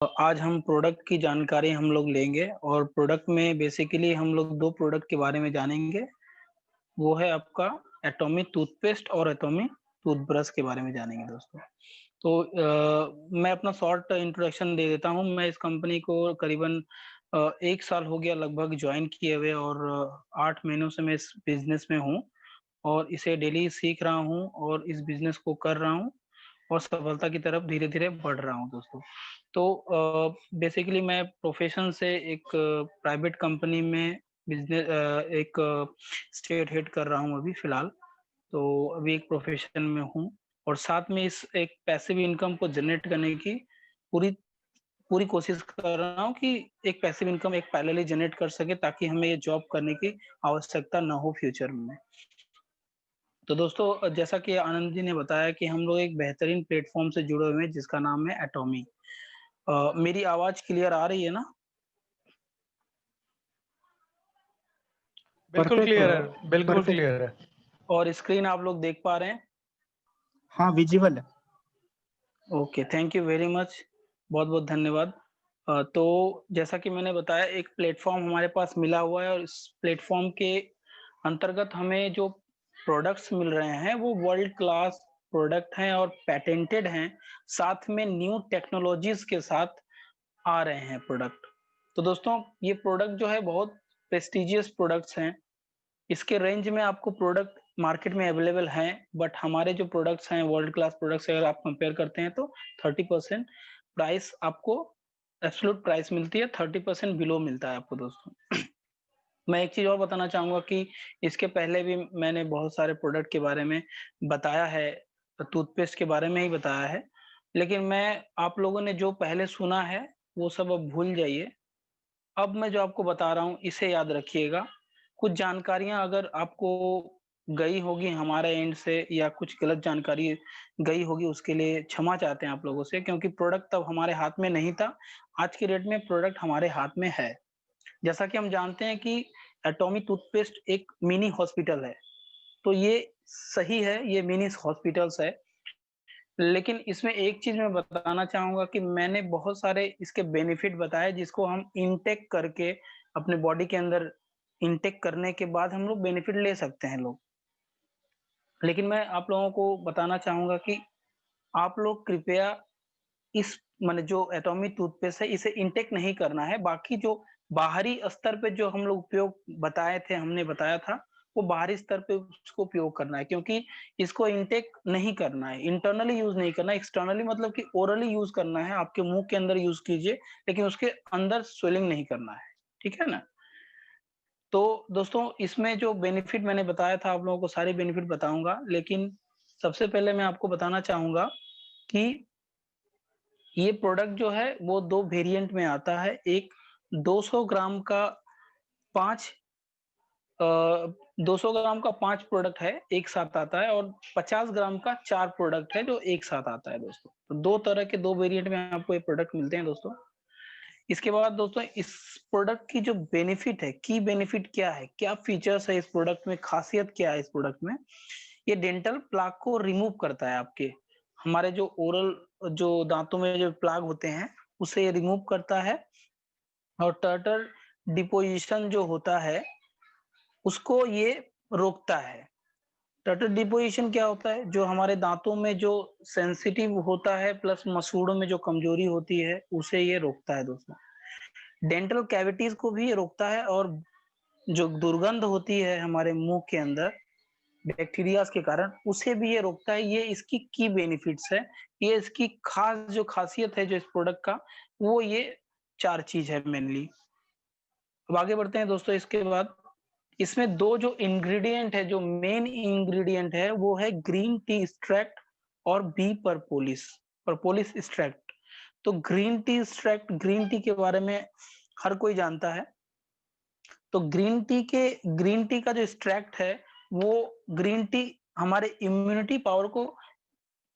आज हम प्रोडक्ट की जानकारी हम लोग लेंगे और प्रोडक्ट में बेसिकली हम लोग 2 प्रोडक्ट के बारे में जानेंगे। वो है आपका एटॉमी टूथपेस्ट और एटॉमी टूथब्रश के बारे में जानेंगे दोस्तों। तो मैं अपना शॉर्ट इंट्रोडक्शन दे देता हूँ। मैं इस कंपनी को करीबन 1 साल हो गया लगभग जॉइन किए हुए और 8 महीनों से मैं इस बिज़नेस में हूँ और इसे डेली सीख रहा हूँ और इस बिज़नेस को कर रहा हूँ और सफलता की तरफ धीरे-धीरे बढ़ रहा हूँ दोस्तों। तो बेसिकली मैं प्रोफ़ेशन से एक प्राइवेट कंपनी में एक स्टेट हेड कर रहा हूँ अभी फ़िलहाल। तो अभी एक प्रोफ़ेशन में हूँ और साथ में इस एक पैसिव इनकम को जनरेट करने की पूरी पूरी कोशिश कर रहा हूँ कि एक पैसिव इनकम एक पैरेलली जनरेट कर सके ताकि हमें ये जॉब करने की आवश्यकता ना हो फ्यूचर में। तो दोस्तों जैसा कि आनंद जी ने बताया कि हम लोग एक बेहतरीन प्लेटफ़ॉर्म से जुड़े हुए हैं जिसका नाम है एटॉमी। मेरी आवाज़ क्लियर आ रही है ना? बिल्कुल परफेक्ट क्लियर है। है, बिल्कुल परफेक्ट। क्लियर है। और स्क्रीन आप लोग देख पा रहे हैं? हाँ, विजिबल है। Okay, thank you very much. बहुत-बहुत धन्यवाद। तो जैसा कि मैंने बताया एक प्लेटफ़ॉर्म हमारे पास मिला हुआ है और इस प्लेटफ़ॉर्म के अंतर्गत हमें जो प्रोडक्ट्स मिल रहे हैं वो वर्ल्ड क्लास प्रोडक्ट हैं और पैटेंटेड हैं, साथ में न्यू टेक्नोलॉजीज़ के साथ आ रहे हैं प्रोडक्ट। तो दोस्तों ये प्रोडक्ट जो है बहुत प्रेस्टीजियस प्रोडक्ट्स हैं। इसके रेंज में आपको प्रोडक्ट मार्केट में अवेलेबल हैं, बट हमारे जो प्रोडक्ट्स हैं वर्ल्ड क्लास प्रोडक्ट्स अगर आप कंपेयर करते हैं तो 30% प्राइस आपको एब्सोल्यूट प्राइस मिलती है, 30% बिलो मिलता है आपको दोस्तों। मैं एक चीज़ और बताना चाहूँगा कि इसके पहले भी मैंने बहुत सारे प्रोडक्ट के बारे में बताया है, टूथपेस्ट के बारे में ही बताया है। लेकिन मैं आप लोगों ने जो पहले सुना है, वो सब अब भूल जाइए। अब मैं जो आपको बता रहा हूँ इसे याद रखिएगा। कुछ जानकारियाँ अगर आपको गई होगी हमारे एंड से या कुछ गलत जानकारी गई होगी उसके लिए क्षमा चाहते हैं आप लोगों से क्योंकि प्रोडक्ट तब हमारे हाथ में नहीं था। आज की डेट में प्रोडक्ट हमारे हाथ में है। जैसा कि हम जानते हैं कि एटॉमी टूथपेस्ट एक मिनी हॉस्पिटल है। तो ये सही है, ये मिनी हॉस्पिटल्स है। लेकिन इसमें एक चीज़ मैं बताना चाहूँगा कि मैंने बहुत सारे इसके बेनिफिट बताए जिसको हम इनटेक करके अपने बॉडी के अंदर इनटेक करने के बाद हम लोग बेनिफिट ले सकते हैं लोग। लेकिन मैं आप लोगों को बताना चाहूँगा कि आप लोग कृपया इस माने जो एटॉमिक टूथपेस्ट है इसे इनटेक नहीं करना है। बाकी जो बाहरी स्तर पे जो हम लोग उपयोग बताए थे हमने बताया था, वो बाहरी स्तर पे उसको उपयोग करना है क्योंकि इसको इनटेक नहीं करना है, इंटरनली यूज़ नहीं करना है, एक्सटर्नली मतलब कि ओरली यूज़ करना है, आपके मुँह के अंदर यूज़ कीजिए, लेकिन उसके अंदर स्वेलिंग नहीं करना है। ठीक है ना? तो दोस्तों इसमें जो बेनिफिट मैंने बताया था आप लोगों को सारे बेनिफिट बताऊँगा, लेकिन सबसे पहले मैं आपको बताना चाहूँगा कि ये प्रोडक्ट जो है वो 2 वेरिएंट में आता है। एक 200 ग्राम का 5 अ, 200 ग्राम का 5 प्रोडक्ट है, एक साथ आता है और 50 ग्राम का 4 प्रोडक्ट है जो एक साथ आता है दोस्तों। तो 2 तरह के 2 वेरिएंट में आपको ये प्रोडक्ट मिलते हैं दोस्तों। इसके बाद दोस्तों इस प्रोडक्ट की जो बेनिफिट है, की बेनिफिट क्या है? क्या फीचर्स है इस प्रोडक्ट में, खासियत क्या है इस प्रोडक्ट में? ये डेंटल प्लाक को रिमूव करता है आपके। हमारे जो ओरल जो दाँतों में जो प्लाग होते हैं, उसे ये रिमूव करता है और टार्टर डिपोज़िशन जो होता है, उसको ये रोकता है। टार्टर डिपोज़िशन क्या होता है? जो हमारे दाँतों में जो सेंसिटिव होता है प्लस मसूड़ों में जो कमज़ोरी होती है, उसे ये रोकता है दोस्तों। डेंटल कैविटीज़ को भी ये रोकता है और जो दुर्गंध होती है हमारे मुँह के अंदर बैक्टीरियाज़ के कारण उसे भी ये रोकता है, ये इसकी की बेनिफिट्स है। ये इसकी ख़ास जो ख़ासियत है जो इस प्रोडक्ट का, वो ये 4 चीज़ है मेनली। अब आगे बढ़ते हैं दोस्तों इसके बाद, इसमें 2 जो इंग्रीडिएंट है, जो मेन इंग्रीडिएंट है, वो है ग्रीन टी एक्सट्रैक्ट और बी प्रपोलिस, प्रपोलिस एक्सट्रैक्ट। तो green tea extract, green tea के बारे में हर कोई जानता है। तो ग्रीन टी का जो एक्सट्रैक्ट है, वो ग्रीन टी हमारे इम्यूनिटी पावर को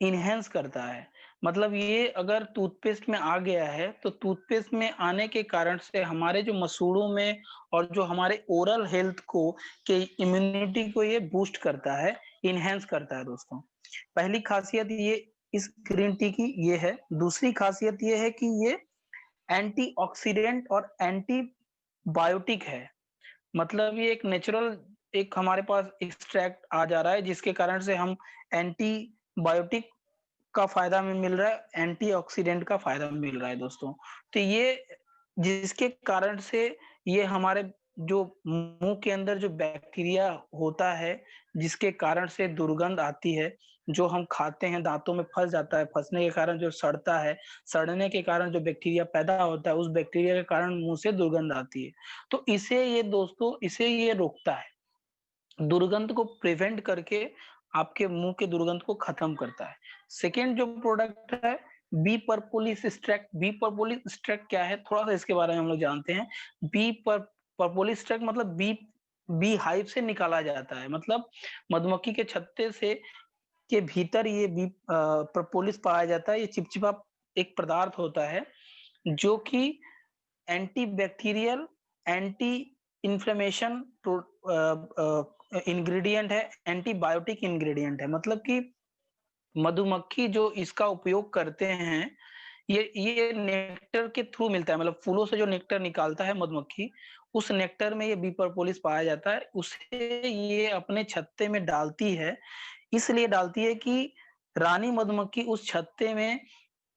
एनहांस करता है। मतलब ये अगर टूथपेस्ट में आ गया है, तो टूथपेस्ट में आने के कारण से हमारे जो मसूड़ों में और जो हमारे ओरल हेल्थ को के इम्यूनिटी को ये बूस्ट करता है, एनहांस करता है दोस्तों। पहली खासियत ये इस ग्रीन टी की ये है। दूसरी खासियत ये है कि ये एंटीऑक्सीडेंट और एंटीबायोटिक है। मतलब ये एक नेचुरल एक हमारे पास एक्सट्रैक्ट आ जा रहा है जिसके कारण से हम एंटीबायोटिक का फायदा हमें मिल रहा है, एंटीऑक्सीडेंट का फायदा मिल रहा है दोस्तों। तो ये जिसके कारण से ये हमारे जो मुंह के अंदर जो बैक्टीरिया होता है, जिसके कारण से दुर्गंध आती है, जो हम खाते हैं दांतों में फंस जाता है, फंसने के कारण जो सड़ता है, सड़ने के कारण जो बैक्टीरिया पैदा होता है, उस बैक्टीरिया के कारण मुंह से दुर्गंध आती है। तो इसे ये रोकता है। दुर्गंध को प्रिवेंट करके आपके मुंह के दुर्गंध को खत्म करता है। सेकेंड जो प्रोडक्ट है बी परपोलिस एक्सट्रैक्ट। बी परपोलिस एक्सट्रैक्ट क्या है, थोड़ा सा इसके बारे में हम लोग जानते हैं। परपोलिस एक्सट्रैक्ट मतलब बी बी हाइव से निकाला जाता है, मतलब मधुमक्खी के छत्ते से के भीतर ये बी परपोलिस पाया जाता है। ये चिपचिपा एक पदार्थ होता है जो कि anti bacterial, anti inflammation ingredient है, एंटीबायोटिक इंग्रेडिएंट है। मतलब कि मधुमक्खी जो इसका उपयोग करते हैं, ये नेक्टर के थ्रू मिलता है, मतलब फूलों से जो नेक्टर निकालता है मधुमक्खी, उस नेक्टर में ये बी परपोलिस पाया जाता है। उसे ये अपने छत्ते में डालती है, इसलिए डालती है कि रानी मधुमक्खी उस छत्ते में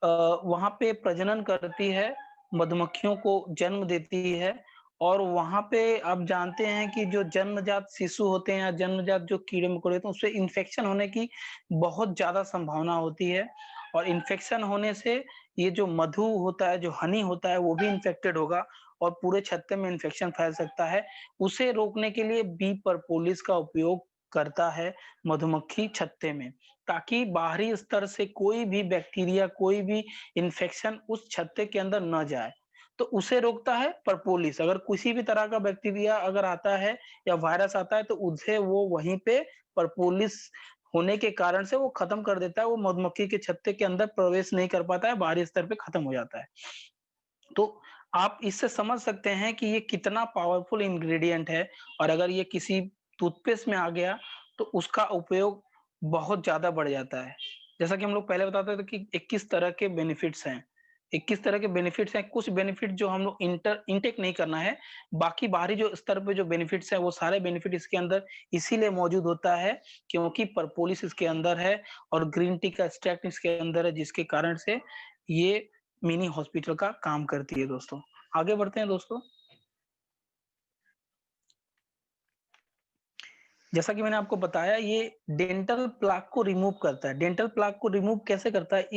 वहां पे प्रजनन करती है, मधुमक्खियों को जन्म देती है। और वहां पे आप जानते हैं कि जो जन्मजात शिशु होते हैं या जन्मजात जो कीड़े मकोड़े होते हैं, उससे इन्फेक्शन होने की बहुत ज्यादा संभावना होती है। और इन्फेक्शन होने से ये जो मधु होता है, जो हनी होता है, वो भी इन्फेक्टेड होगा और पूरे छत्ते में इन्फेक्शन फैल सकता है। उसे रोकने के लिए बी परपोलिस का उपयोग करता है मधुमक्खी छत्ते में, ताकि बाहरी स्तर से कोई भी बैक्टीरिया, कोई भी इन्फेक्शन उस छत्ते के अंदर न जाए। तो उसे रोकता है परपोलिस। अगर किसी भी तरह का बैक्टीरिया अगर आता है या वायरस आता है तो उसे वो वहीं पे परपोलिस होने के कारण से वो खत्म कर देता है। वो मधुमक्खी के छत्ते के अंदर प्रवेश नहीं कर पाता है, बाहरी स्तर पे खत्म हो जाता है। तो आप इससे समझ सकते हैं कि ये कितना पावरफुल इंग्रेडिएंट है। और अगर ये किसी टूथपेस्ट में आ गया तो उसका उपयोग बहुत ज्यादा बढ़ जाता है। जैसा कि हम लोग पहले बताते थे कि 21 तरह के बेनिफिट्स हैं। 21 तरह के बेनिफिट्स हैं। कुछ बेनिफिट जो हम लोग इनटेक नहीं करना है, बाकी बाहरी जो स्तर पे जो बेनिफिट्स हैं वो सारे बेनिफिट इसके अंदर इसीलिए मौजूद होता है क्योंकि परपोलिस इसके अंदर है और ग्रीन टी का एक्सट्रैक्ट इसके अंदर है, जिसके कारण से ये मिनी हॉस्पिटल का काम करती है दोस्तों। आगे बढ़ते हैं दोस्तों। जैसा कि मैंने आपको बताया, ये डेंटल प्लाक को रिमूव करता है। डेंटल प्लाक को रिमूव कैसे करता है,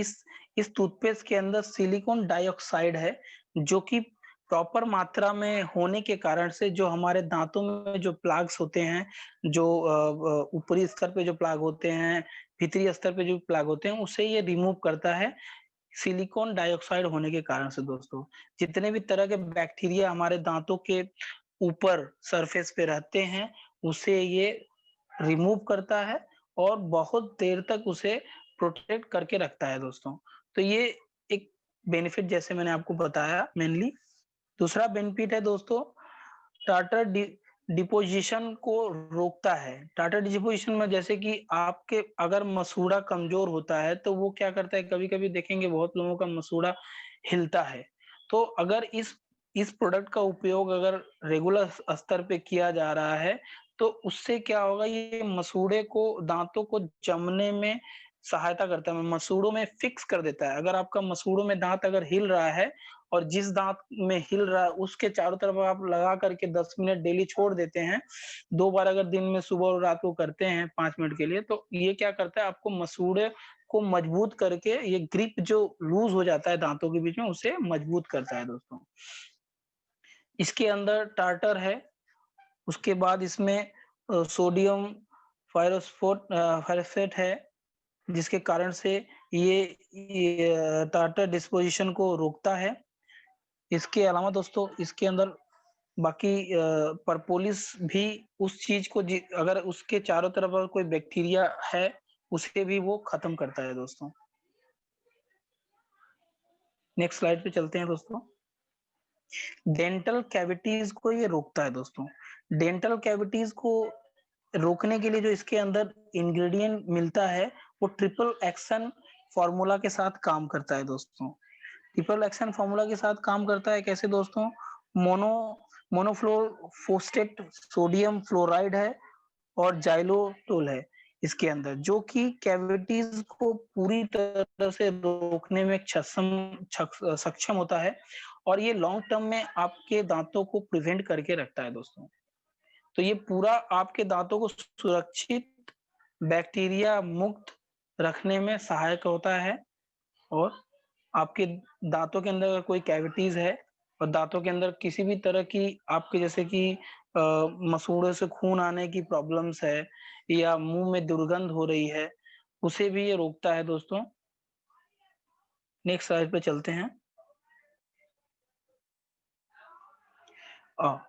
इस टूथपेस्ट के अंदर सिलिकॉन डाइऑक्साइड है, जो कि प्रॉपर मात्रा में होने के कारण से जो हमारे दांतों में जो प्लाग्स होते हैं, जो ऊपरी स्तर पे जो प्लाग होते हैं, भीतरी स्तर पे जो प्लाग होते हैं, उसे ये रिमूव करता है सिलिकॉन डाइऑक्साइड होने के कारण से दोस्तों। जितने भी तरह के बैक्टीरिया हमारे दांतों के ऊपर सरफेस पे रहते हैं, उसे ये रिमूव करता है और बहुत देर तक उसे प्रोटेक्ट करके रखता है दोस्तों। तो ये एक बेनिफिट जैसे मैंने आपको बताया मेनली। दूसरा बेनिफिट है दोस्तों, टार्टर डिपोजिशन को रोकता है। टार्टर डिपोजिशन में जैसे कि आपके अगर मसूड़ा कमजोर होता है तो वो क्या करता है, कभी कभी देखेंगे बहुत लोगों का मसूड़ा हिलता है। तो अगर इस प्रोडक्ट का उपयोग अगर रेगुलर स्तर पे किया जा रहा है तो उससे क्या होगा, ये मसूड़े को, दांतों को जमने में सहायता करता है, मसूड़ों में फिक्स कर देता है। अगर आपका मसूड़ों में दांत अगर हिल रहा है और जिस दांत में हिल रहा है उसके चारों तरफ आप लगा करके 10 मिनट डेली छोड़ देते हैं, 2 बार अगर दिन में सुबह और रात को करते हैं 5 मिनट के लिए, तो ये क्या करता है, आपको मसूड़े को मजबूत करके, ये ग्रिप जो लूज हो जाता है दांतों के बीच में उसे मजबूत करता है दोस्तों। इसके अंदर टार्टर है। उसके बाद इसमें सोडियम फायरोफेट है, जिसके कारण से ये टार्टर डिस्पोजिशन को रोकता है। इसके अलावा दोस्तों इसके अंदर बाकी परपोलिस भी उस चीज को अगर उसके चारों तरफ अगर कोई बैक्टीरिया है उसे भी वो खत्म करता है दोस्तों। नेक्स्ट स्लाइड पे चलते हैं दोस्तों। डेंटल कैविटीज को ये रोकता है दोस्तों। डेंटल कैविटीज को रोकने के लिए जो इसके अंदर इंग्रेडिएंट मिलता है वो ट्रिपल एक्शन फॉर्मूला के साथ काम करता है दोस्तों। रिपल एक्शन फॉर्मूला के साथ काम करता है कैसे दोस्तों? मोनो मोनोफ्लोरोफोस्फेट सोडियम फ्लोराइड है और जाइलोटोल है इसके अंदर, जो कि कैविटीज को पूरी तरह से रोकने में सक्षम होता है और ये लॉन्ग टर्म में आपके दांतों को प्रिवेंट करके रखता है दोस्तों। तो ये पूरा आपके दांतों को सुरक्षित, बैक्टीरिया मुक्त रखने में सहायक होता है और आपके दांतों के अंदर अगर कोई कैविटीज है और दांतों के अंदर किसी भी तरह की आपके जैसे कि मसूड़ों से खून आने की प्रॉब्लम्स है या मुंह में दुर्गंध हो रही है, उसे भी ये रोकता है दोस्तों। नेक्स्ट स्लाइड पे चलते हैं। अ,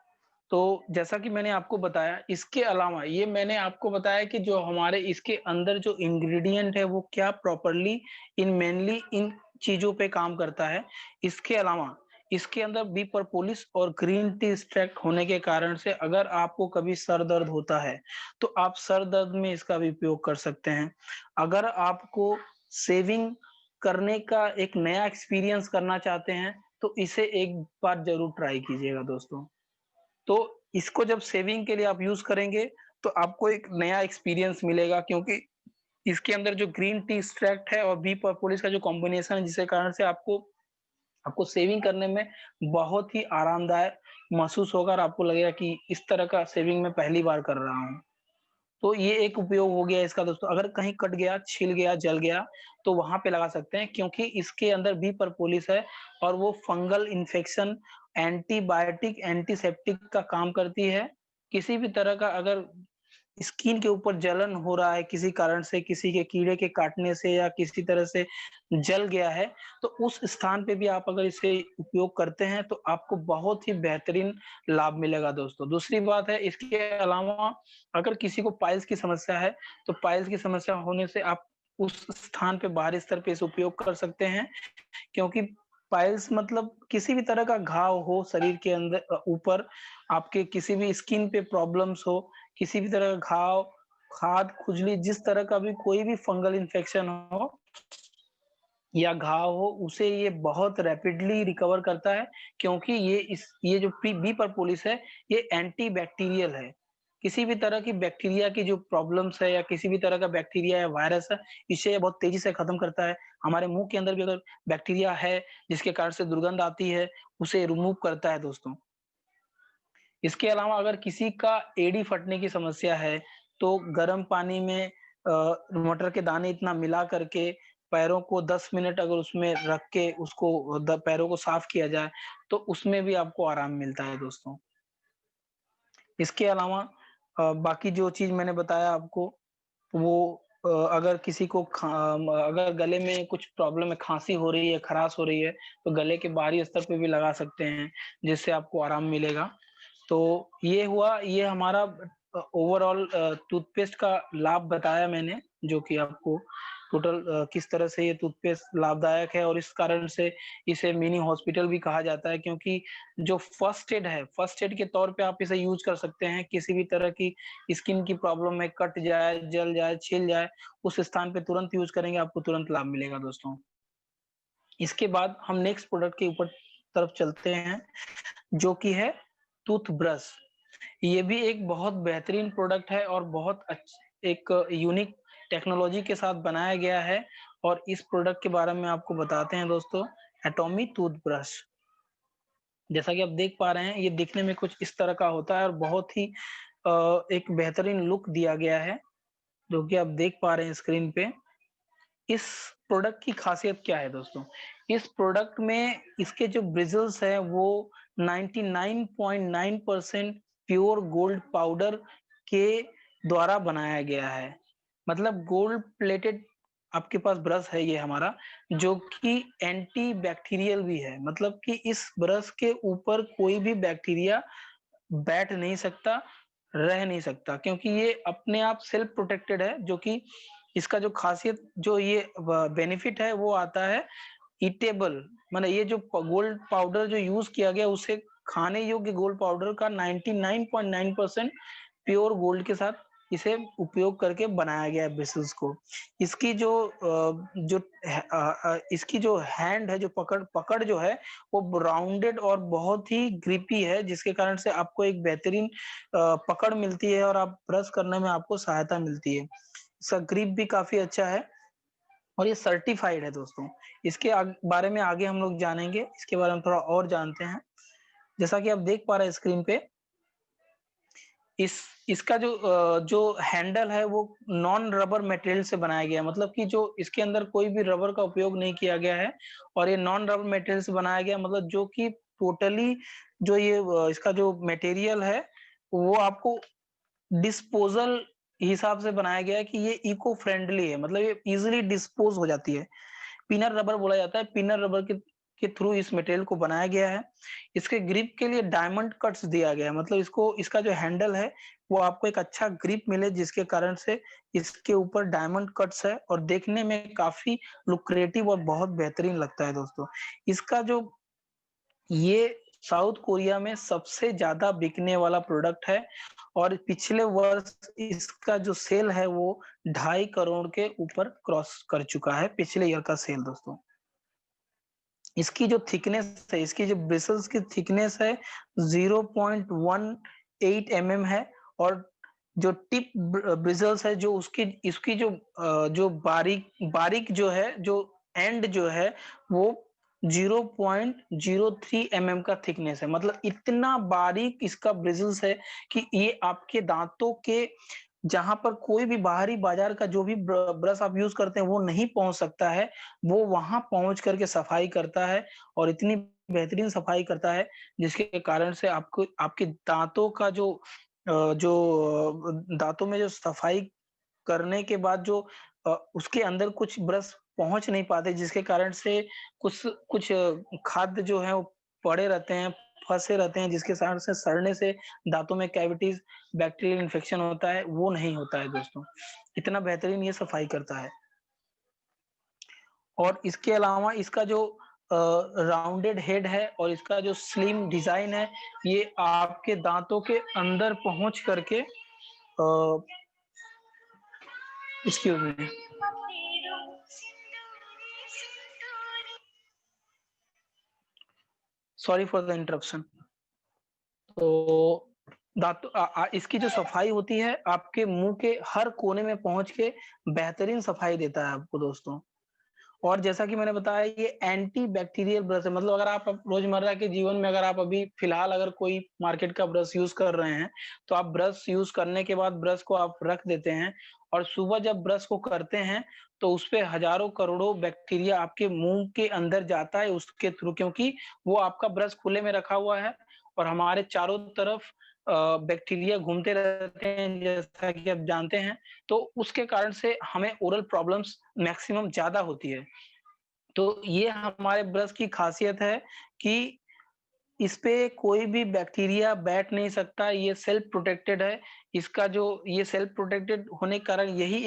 तो जैसा कि मैंने आपको बताया, इसके अलावा ये मैंने आपको बताया कि जो हमारे इसके अंदर जो इंग्रेडिएंट है वो क्या प्रॉपर्ली इन मेनली इन चीजों पे काम करता है। इसके अलावा इसके अंदर बी प्रपोलिस और ग्रीन टी एक्सट्रैक्ट होने के कारण से अगर आपको कभी सर दर्द होता है तो आप सर दर्द में इसका भी उपयोग कर सकते हैं। अगर आपको सेविंग करने का एक नया एक्सपीरियंस करना चाहते हैं तो इसे एक बार जरूर ट्राई कीजिएगा दोस्तों। तो इसको जब सेविंग के लिए आप यूज करेंगे तो आपको एक नया एक्सपीरियंस मिलेगा, क्योंकि इसके अंदर जो ग्रीन टी एक्सट्रैक्ट है और बी प्रोपोलिस का जो कॉम्बिनेशन है, जिसके कारण से आपको आपको सेविंग करने में बहुत ही आरामदायक महसूस होगा और आपको लगेगा कि इस तरह का सेविंग मैं पहली बार कर रहा हूँ। तो ये एक उपयोग हो गया इसका दोस्तों। अगर कहीं कट गया, छिल गया, जल गया तो वहां पे लगा सकते हैं, क्योंकि इसके अंदर बी प्रपोलिस है और वो फंगल इन्फेक्शन, एंटीबायोटिक, एंटीसेप्टिक का काम करती है। किसी भी तरह का अगर स्किन के ऊपर जलन हो रहा है किसी कारण से, किसी के कीड़े के काटने से या किसी तरह से जल गया है, तो उस स्थान पे भी आप अगर इसे उपयोग करते हैं तो आपको बहुत ही बेहतरीन लाभ मिलेगा दोस्तों। दूसरी बात है, इसके अलावा अगर किसी को पाइल्स की समस्या है तो पाइल्स की समस्या होने से आप उस स्थान पे बाहरी स्तर पे इसे उपयोग कर सकते हैं, क्योंकि पाइल्स मतलब किसी भी तरह का घाव हो शरीर के अंदर, ऊपर आपके किसी भी स्किन पे प्रॉब्लम्स हो, किसी भी तरह का घाव, खाद, खुजली, जिस तरह का भी कोई भी फंगल इन्फेक्शन हो या घाव हो, उसे ये बहुत रैपिडली रिकवर करता है, क्योंकि ये जो बी प्रपोलिस है ये एंटी बैक्टीरियल है। किसी भी तरह की बैक्टीरिया की जो प्रॉब्लम्स है या किसी भी तरह का बैक्टीरिया या वायरस है, इसे बहुत तेजी से खत्म करता है। हमारे मुंह के अंदर भी अगर बैक्टीरिया है जिसके कारण से दुर्गंध आती है, उसे रिमूव करता है दोस्तों। इसके अलावा अगर किसी का एड़ी फटने की समस्या है तो गर्म पानी में मटर के दाने इतना मिला करके पैरों को 10 मिनट अगर उसमें रख के उसको पैरों को साफ किया जाए तो उसमें भी आपको आराम मिलता है दोस्तों। इसके अलावा बाकी जो चीज मैंने बताया आपको वो अगर किसी को अगर गले में कुछ प्रॉब्लम है, खांसी हो रही है, खराश हो रही है, तो गले के बाहरी स्तर पे भी लगा सकते हैं, जिससे आपको आराम मिलेगा। तो ये हुआ, ये हमारा ओवरऑल टूथपेस्ट का लाभ बताया मैंने, जो कि आपको टोटल किस तरह से ये टूथपेस्ट लाभदायक है और इस कारण से इसे मिनी हॉस्पिटल भी कहा जाता है, क्योंकि जो फर्स्ट एड है, फर्स्ट एड के तौर पे आप इसे यूज कर सकते हैं। किसी भी तरह की स्किन की प्रॉब्लम में कट जाए, जल जाए, छिल जाए, उस स्थान पे तुरंत यूज करेंगे, आपको तुरंत लाभ मिलेगा दोस्तों। इसके बाद हम नेक्स्ट प्रोडक्ट के ऊपर तरफ चलते हैं, जो कि है टूथब्रश। ये भी एक बहुत बेहतरीन प्रोडक्ट है और बहुत एक यूनिक टेक्नोलॉजी के साथ बनाया गया है और इस प्रोडक्ट के बारे में आपको बताते हैं दोस्तों। एटॉमी टूथब्रश, जैसा कि आप देख पा रहे हैं, ये दिखने में कुछ इस तरह का होता है और बहुत ही एक बेहतरीन लुक दिया गया है, जो कि आप देख पा रहे हैं स्क्रीन पे। इस प्रोडक्ट की खासियत क्या है दोस्तों? इस प्रोडक्ट में इसके जो ब्रिजल्स है वो 99.9% प्योर गोल्ड पाउडर के द्वारा बनाया गया है। मतलब गोल्ड प्लेटेड आपके पास ब्रश है ये हमारा, जो कि एंटी बैक्टीरियल भी है। मतलब कि इस ब्रश के ऊपर कोई भी बैक्टीरिया बैठ नहीं सकता, रह नहीं सकता, क्योंकि ये अपने आप सेल्फ प्रोटेक्टेड है। जो कि इसका जो खासियत, जो ये बेनिफिट है वो आता है ईटेबल, मतलब ये जो गोल्ड पाउडर जो यूज किया गया उसे खाने योग्य गोल्ड पाउडर का 99.9% प्योर गोल्ड के साथ इसे उपयोग करके बनाया गया है ब्रिसल्स को। इसकी जो इसकी जो हैंड है, जो पकड़ पकड़ जो है वो राउंडेड और बहुत ही ग्रिपी है, जिसके कारण से आपको एक बेहतरीन पकड़ मिलती है और आप ब्रश करने में आपको सहायता मिलती है। इसका ग्रिप भी काफ़ी अच्छा है और ये सर्टिफाइड है दोस्तों। इसके बारे में आगे हम लोग जानेंगे, इसके बारे में थोड़ा और जानते हैं। जैसा कि आप देख पा रहे हैं स्क्रीन पे, इस इसका जो हैंडल है वो नॉन रबर मटेरियल से बनाया गया है, मतलब कि जो इसके अंदर कोई भी रबर का उपयोग नहीं किया गया है और ये नॉन रबर मटेरियल से बनाया गया है, मतलब जो कि टोटली जो ये इसका जो मटेरियल है वो आपको डिस्पोजल हिसाब से बनाया गया है कि ये इको फ्रेंडली है, मतलब ये इजीली डिस्पोज हो जाती है। पिनर रबर बोला जाता है, पिनर रबर के थ्रू इस मटेरियल को बनाया गया है। इसके ग्रिप के लिए डायमंड कट्स दिया गया है, मतलब इसको इसका जो हैंडल है वो आपको एक अच्छा ग्रिप मिले, जिसके कारण से इसके ऊपर डायमंड कट्स है और देखने में काफी लुक्रेटिव और बहुत बेहतरीन लगता है दोस्तों। इसका जो ये साउथ कोरिया में सबसे ज्यादा बिकने वाला प्रोडक्ट है और पिछले वर्ष इसका जो सेल है वो 2.5 करोड़ के ऊपर क्रॉस कर चुका है, पिछले ईयर का सेल दोस्तों। इसकी जो थिकनेस है, इसकी जो ब्रिसल्स की थिकनेस है 0.18 है और जो टिप ब्रिसल्स है, जो उसकी इसकी जो बारीक बारीक जो है, जो एंड जो है वो 0.03 का थिकनेस है, मतलब इतना बारीक इसका ब्रिसल्स है कि ये आपके दांतों के जहां पर कोई भी बाहरी बाजार का जो भी ब्रश आप यूज करते हैं वो नहीं पहुंच सकता है, वो वहां पहुंच करके सफाई करता है और इतनी बेहतरीन सफाई करता है जिसके कारण से आपको आपके दांतों का दांतों में जो सफाई करने के बाद जो उसके अंदर कुछ ब्रश पहुंच नहीं पाते, जिसके कारण से कुछ कुछ खाद्य जो है वो पड़े रहते हैं, फंसे रहते हैं, जिसके कारण से सड़ने से दांतों में कैविटीज, बैक्टीरियल इन्फेक्शन होता है, वो नहीं होता है दोस्तों। इतना बेहतरीन ये सफाई करता है। और इसके अलावा इसका जो राउंडेड हेड है और इसका जो स्लिम डिजाइन है, ये आपके दांतों के अंदर पहुंच करके excuse me, sorry for the interruption. तो इसकी जो सफाई होती है आपके मुंह के हर कोने में पहुंच के बेहतरीन सफाई देता है आपको दोस्तों। और जैसा कि मैंने बताया ये एंटी बैक्टीरियल ब्रश है, मतलब अगर आप रोजमर्रा के जीवन में अगर आप अभी फिलहाल अगर कोई मार्केट का ब्रश यूज कर रहे हैं तो आप ब्रश यूज करने के बाद ब्रश को आप रख देते हैं और सुबह जब ब्रश को करते हैं तो उस पे हजारों करोड़ों बैक्टीरिया आपके मुंह के अंदर जाता है उसके थ्रू, क्योंकि वो आपका ब्रश खुले में रखा हुआ है और हमारे चारों तरफ बैक्टीरिया घूमते रहते हैं जैसा कि आप जानते हैं। तो उसके कारण से हमें ओरल प्रॉब्लम्स मैक्सिमम ज्यादा होती है। तो ये हमारे ब्रश की खासियत है कि इस पे कोई भी बैक्टीरिया बैठ नहीं सकता, ये सेल्फ प्रोटेक्टेड है। इसका जो ये सेल्फ प्रोटेक्टेड होने के कारण यही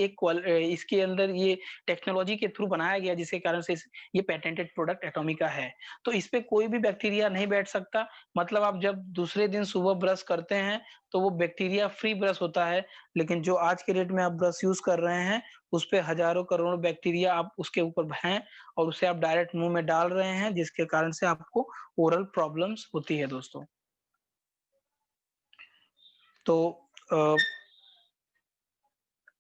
इसके अंदर ये टेक्नोलॉजी के थ्रू बनाया गया, जिसके कारण से ये पेटेंटेड प्रोडक्ट एटॉमिका है। तो इस पे कोई भी बैक्टीरिया नहीं बैठ सकता, मतलब आप जब दूसरे दिन सुबह ब्रश करते हैं तो वो बैक्टीरिया फ्री ब्रश होता है, लेकिन जो आज के डेट में आप ब्रश यूज कर रहे हैं उस पे हजारों करोड़ों बैक्टीरिया आप उसके ऊपर हैं और उसे आप डायरेक्ट मुंह में डाल रहे हैं, जिसके कारण से आपको ओरल प्रॉब्लम्स होती है दोस्तों। तो अ,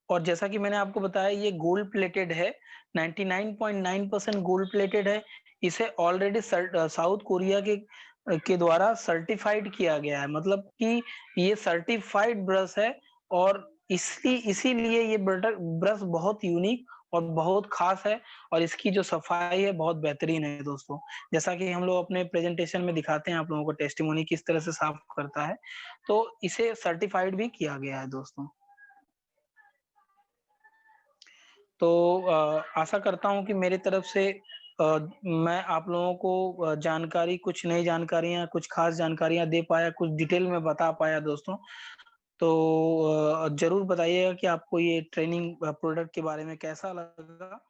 और जैसा कि मैंने आपको बताया ये गोल्ड प्लेटेड है, 99.9% गोल्ड प्लेटेड है। इसे ऑलरेडी साउथ कोरिया के द्वारा सर्टिफाइड किया गया है, मतलब कि ये सर्टिफाइड ब्रश है और इसीलिए ये ब्रश बहुत यूनिक और बहुत खास है और इसकी जो सफाई है बहुत बेहतरीन है दोस्तों। जैसा कि हम लोग अपने प्रेजेंटेशन में दिखाते हैं आप लोगों को टेस्टिमोनी किस तरह से साफ करता है, तो इसे सर्टिफाइड भी किया गया है दोस्तों। तो आशा करता हूँ कि मेरी तरफ से मैं आप लोगों को जानकारी, कुछ नई जानकारियाँ, कुछ खास जानकारियाँ दे पाया, कुछ डिटेल में बता पाया दोस्तों। तो ज़रूर बताइएगा कि आपको ये ट्रेनिंग प्रोडक्ट के बारे में कैसा लगा।